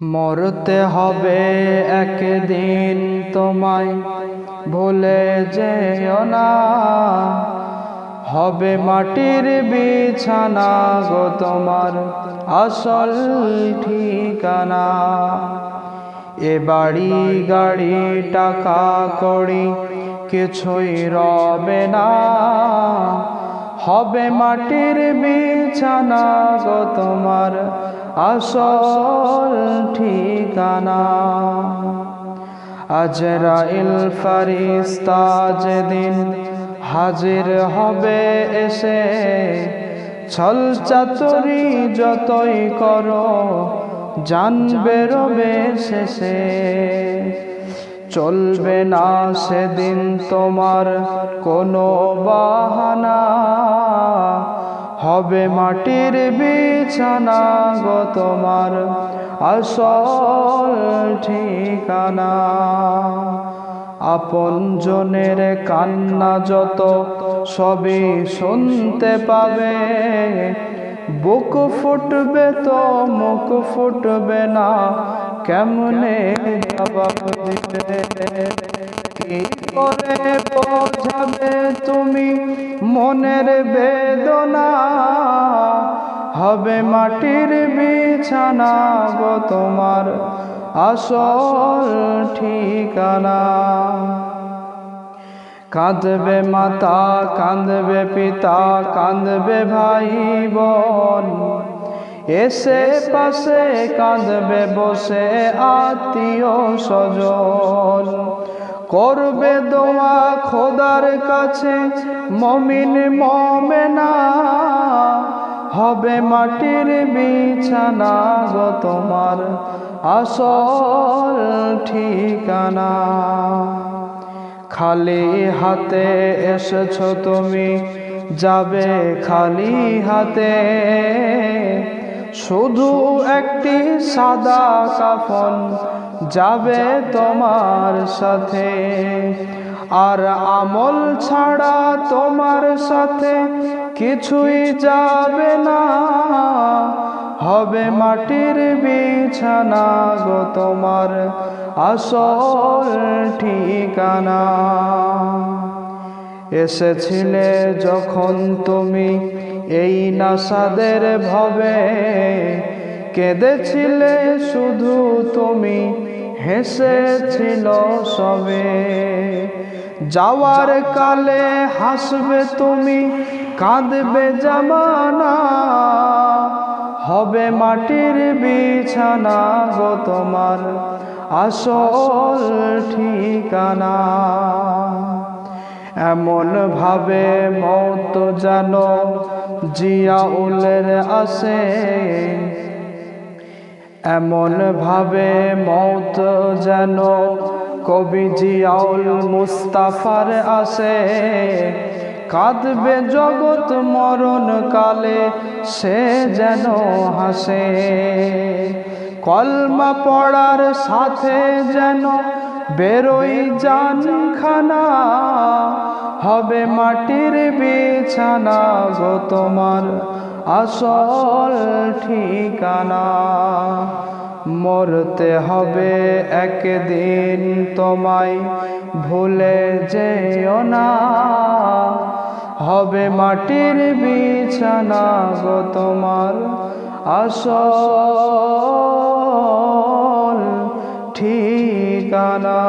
মরতে হবে একদিন তোমায়, ভুলে যেও না। হবে মাটির বিছানা গো তোমার আসল ঠিকানা। এ বাড়ি গাড়ি টাকা কড়ি কিছুই রবে না। হবে মাটির বিছানা গো তোমার আসল ঠিকানা। আজরাইল ফারিস্তা যেদিন হাজির হবে এসে, ছল চাতুরি যতই করো জানবে রবে শেষে। চলবে না সেদিন তোমার কোনো বাহানা, হবে মাটির বিছানা গো তোমার আসল ঠিকানা। আপন জনের কান্না যত সবই শুনতে পাবে, বুক ফুটবে তো মুখ ফুটবে না, কেমনে জবাব দিবে? কি করে বোঝাবে তুমি মনের বেদনা? হবে মাটির বিছানা গো তোমার আসল ঠিকানা। কাঁদবে মাতা, কাঁদবে পিতা, কাঁদবে ভাই বোন, এসে পাশে কাঁদবে বসে আত্মীয় স্বজন। করবে দোয়া খোদার কাছে মমিন মমেনা, হবে মাটির বিছানা গো তোমার আসল ঠিকানা। খালি হাতে এসেছো তুমি, যাবে খালি হাতে, শুধু একটি সাদা কাফন যাবে তোমার সাথে। আর আমল ছাড়া তোমার সাথে কিছুই যাবে না, হবে মাটির বিছানা গো তোমার আসল ঠিকানা। এসেছিলে যখন তুমি এই নাসাদের ভবে, কেঁদেছিলে শুধু তুমি, হেসেছিল সবে। যাওয়ার কালে হাসবে তুমি, কাঁদবে জামানা, হবে মাটির বিছানা গো তোমার আসল ঠিকানা। এমন ভাবে মৌত যেন জিয়াউলের আসে, এমন ভাবে মৌত যেন কবি জিয়াউল মুস্তাফার আসে। কাঁদবে জগৎ মরণ কালে সে যেন হাসে, কলমা পড়ার সাথে যেন বেরোই জানখানা, হবে মাটির বিছানা গো তোমার আসল ঠিকানা। মরতে হবে একদিন তোমায়, ভুলে যেও না। হবে মাটির বিছানা গো তোমার আসল ঠিকানা।